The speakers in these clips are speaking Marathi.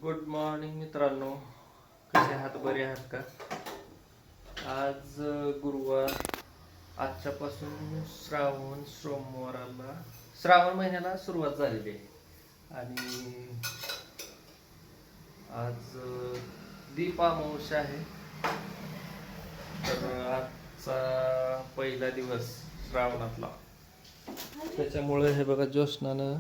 गुड मॉर्निंग मित्रांनो, कसे आहात? बरे आहात का? आज गुरुवार. आजच्यापासून श्रावण महिन्याला सुरुवात झालेली आहे आणि आज दीप अमावस्या आहे. तर आजचा पहिला दिवस श्रावणातला, त्याच्यामुळे हे बघा ज्योत्स्नानं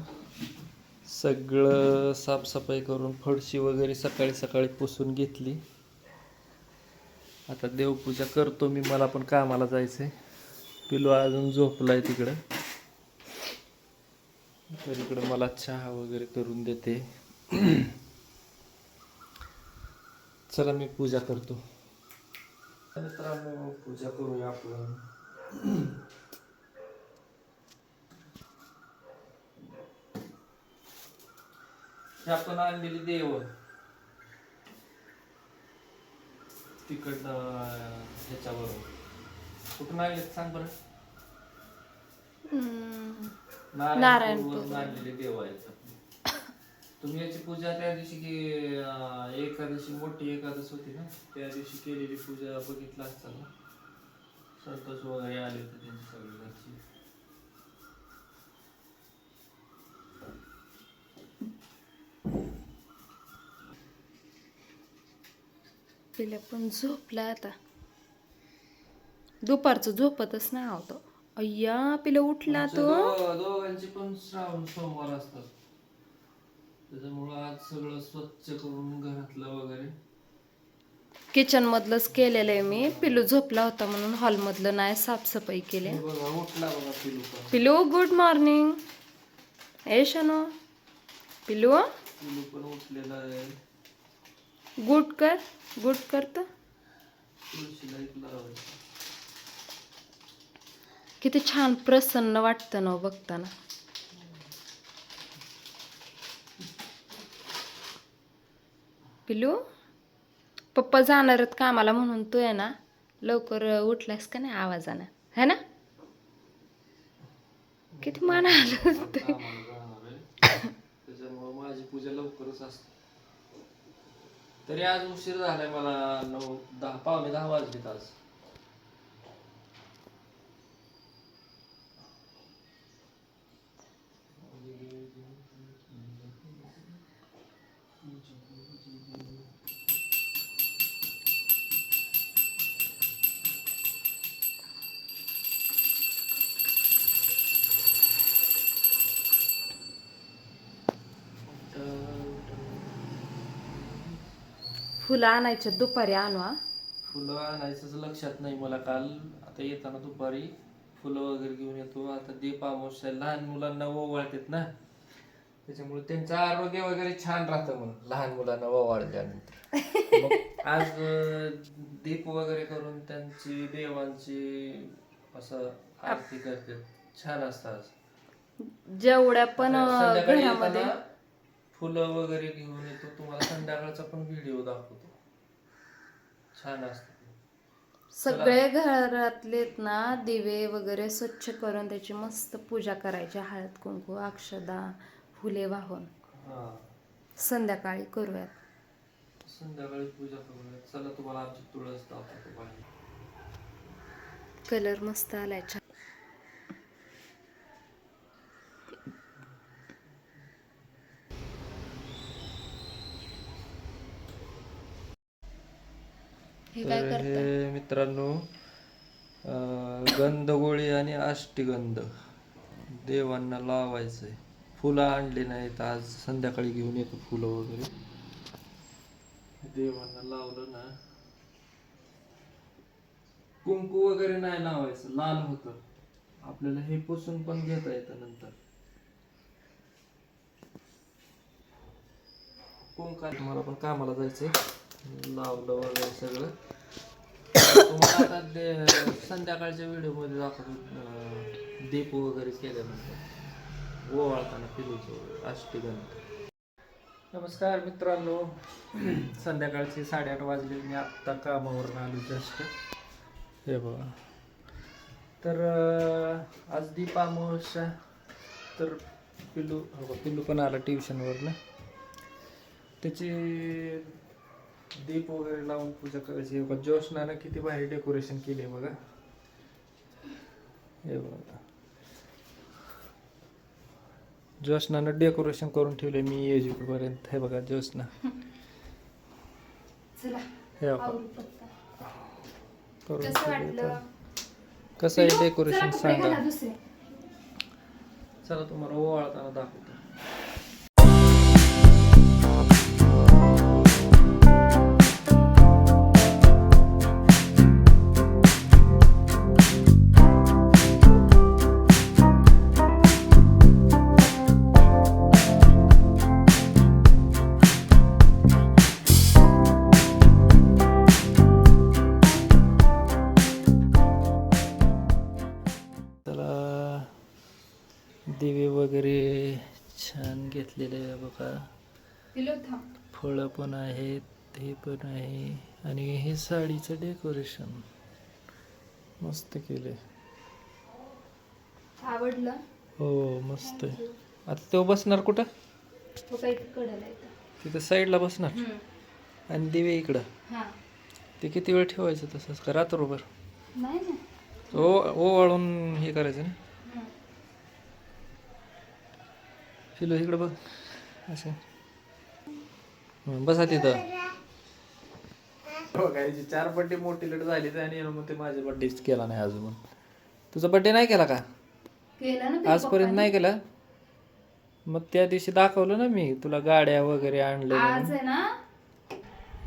सगळं साफसफाई करून फरशी वगैरे सकाळी सकाळी पुसून घेतली. आता देवपूजा करतो मी, मला पण कामाला जायचंय. पिलू अजून झोपलाय तिकडं, तर इकडं मला चहा वगैरे करून देते. चला मी पूजा करतो. मित्रांनो, पूजा करूया आपण. हे आपण आणलेली देव तिकडनं ह्याच्यावरून कुठून आणले सांग बरं? नारायणपूरवरून आणलेले देव आहेत. तुम्ही याची पूजा त्या दिवशी की एकादशी, मोठी एकादश होती ना, त्या दिवशी केलेली पूजा बघितला असताल ना. संतोष वगैरे आले होते त्यांची सगळी घरची. पिल्या पण झोपलाय आता. दुपारचं झोपतच नाही होतं. अय्या पिल्या उठला तो. दोघांचे पण श्रावण सोमवार असतात, त्याच्यामुळं आज सगळं स्वच्छ करून घरातलं वगैरे. किचन मधलंच केलेलं आहे मी. पिलू झोपला होता म्हणून हॉल मधलं नाही साफसफाई केली. उठला बघा पिलू पण. पिलू गुड मॉर्निंग. ए शनो पिलू पिलू पण उठलेला आहे. गुड कर तर. तुळशीला एक लावायचं. किती छान प्रसन्न वाटतं ना बघताना. पिलू पप्पा जाणार आहेत कामाला म्हणून तू आहे ना लवकर उठलास का नाही आवाजानं, है ना? किती मान आलं ते. त्याच्यामुळे माझी पूजा लवकरच असते. तरी आज उशीर झालाय मला. 9-10 पावणे 10 वाजलेत आज. फुलं आणायचे दुपारी आणू. फुलं आणायचं लक्षात नाही मला. काल आता येताना दुपारी फुलं वगैरे घेऊन येतो. आता दीप अमावस्या, लहान मुलांना ओवाळतात ना, त्याच्यामुळे त्यांचं आरोग्य वगैरे छान राहतं म्हणून लहान मुलांना ओवाळल्यानंतर. मग आज दीप वगैरे करून त्यांची देवांची असं आरती करतात. छान असतात. जेवढ्या पण संध्याकाळी घरामध्ये येताना फुलं वगैरे घेऊन येतो. तुम्हाला संध्याकाळचा पण व्हिडिओ दाखवतो. छान असतं. सगळे घरातलेत ना दिवे वगैरे स्वच्छ करून त्याची मस्त पूजा करायची. हळद कुंकू अक्षदा फुले वाहून संध्याकाळी करूयात. संध्याकाळी पूजा करूयात. चला तुम्हाला आमची तुळस दाखवतो बाहेर. कलर मस्त आलाय छान. तर हे मित्रांनो, गंधगोळी आणि अष्टगंध देवांना लावायचंय. फुलं आणली नाहीत आज, संध्याकाळी घेऊन येतो फुलं वगैरे. देवांना लावलं ना, कुंकू वगैरे नाही लावायचं, लाल होतं. आपल्याला हे पुसून पण घेता येतं नंतर. कुंका तुम्हाला पण कामाला जायचंय. लावलं वगैरे सगळं. तुम्हाला आता संध्याकाळच्या व्हिडिओ मध्ये दाखवतो दीप वगैरे केल्यानंतर ओवाळताना पिलूचं अष्टगंध. नमस्कार मित्रांनो, संध्याकाळचे 8:30 वाजले. मी आत्ता कामावरून आलो जस्ट. हे बघा, तर आज दीप अमावस्या. तर पिल्लू पण आला ट्युशनवरनं. त्याची दीप वगैरे लावून पूजा करायची. बघा ज्योत्स्नानं किती भारी डेकोरेशन केले बघा. हे बघा ज्योत्स्नानं डेकोरेशन करून ठेवले मी येजूपर्यंत. हे बघा ज्योत्स्ना. चला हे बघा आवरू पत्ता. करून कसं ठेवलंय वाटलं? आता. कसं आहे डेकोरेशन चला, कपडे सांगा. घाला दुसरे. चला तुम्हाला ओवाळताना दाखवतो. दिवे वगैरे छान घेतलेले आहे बघा. पिलो थांब. फळं पण आहेत, हे पण आहे. आणि हे साडीचं डेकोरेशन मस्त केले. आवडलं? हो मस्त आहे. आता तो बसणार कुठं? तो काही कडेला येतो. तिथं साईडला बसणार. आणि दिवे इकडं. हां. ते किती वेळ ठेवायचं तसंच का रात्रभर? नाही ना. ओवाळून हे करायचं ना. फिलो इकडं बघ असं. बसा तिथं. बघायची 4 बड्डे मोठी लट झाली आणि मग ते माझ्या बड्डेच केला नाही अजून. तुझा बड्डे नाही केला का? केला ना आजपर्यंत नाही केला. मग त्या दिवशी दाखवलं ना मी तुला गाड्या वगैरे आणले. आज आहे ना.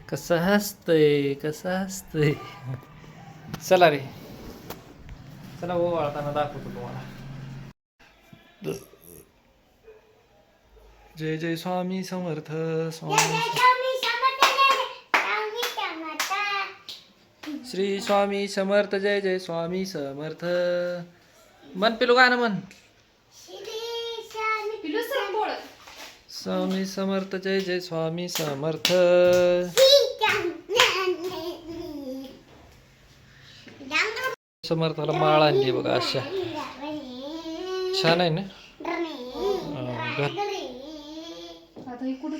कसं हसतंय कसं हसतंय. चला रे चला ओवाळताना दाखवतो तुम्हाला. जय जय स्वामी समर्थ. स्वामी श्री स्वामी समर्थ. जय जय स्वामी समर्थ. मन पिलू गाणं म्हण. पिलो सर बोल. स्वामी समर्थ. जय जय स्वामी समर्थ. समर्थाला माळ आणली बघा अशा. छान आहे ना. आता हे कुठं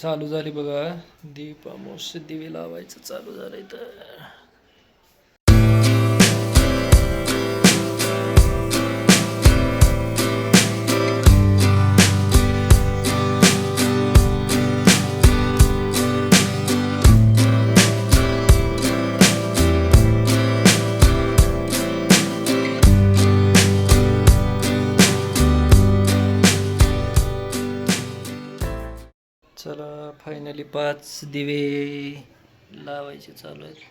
चालू झाली बघा. दीप अमावस्या दिवे लावायचं चालू झालंय तर. चला फायनली 5 दिवे लावायचे चालू आहेत.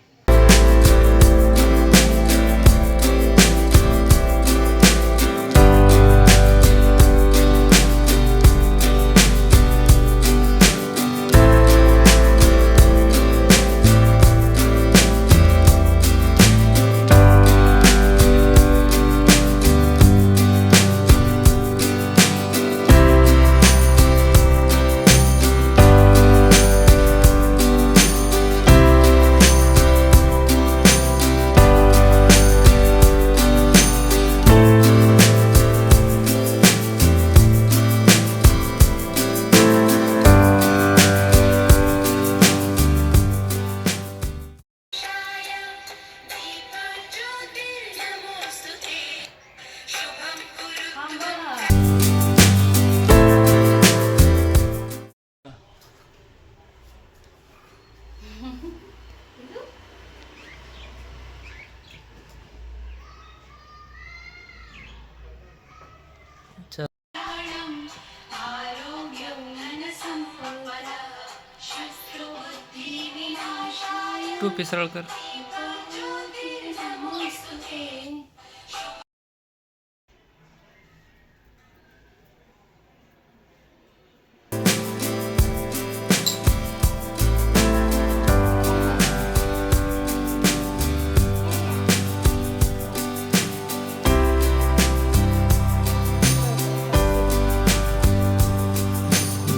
टोपी सरळ कर.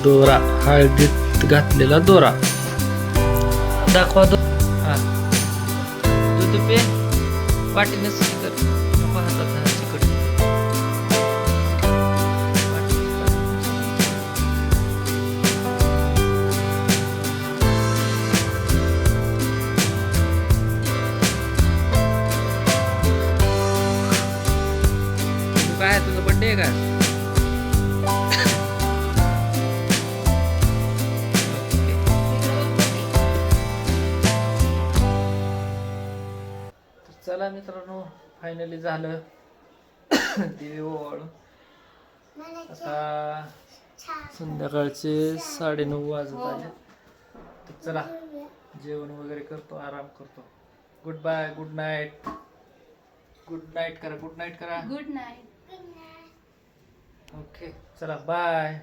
दोरा, हळदीत घातलेला दोरा दाखवा. हा दूध पे वाटीने कर हातात चिकट. काय तुझा बर्थडे आहे का? चला मित्रांनो, फायनली झालं दिवे ओवाळून. आता संध्याकाळचे 9:30 वाजत आले. तर चला जेवण वगैरे करतो, आराम करतो. Good bye, good night. Good night करा, गुड नाईट करा. Good night. ओके चला बाय.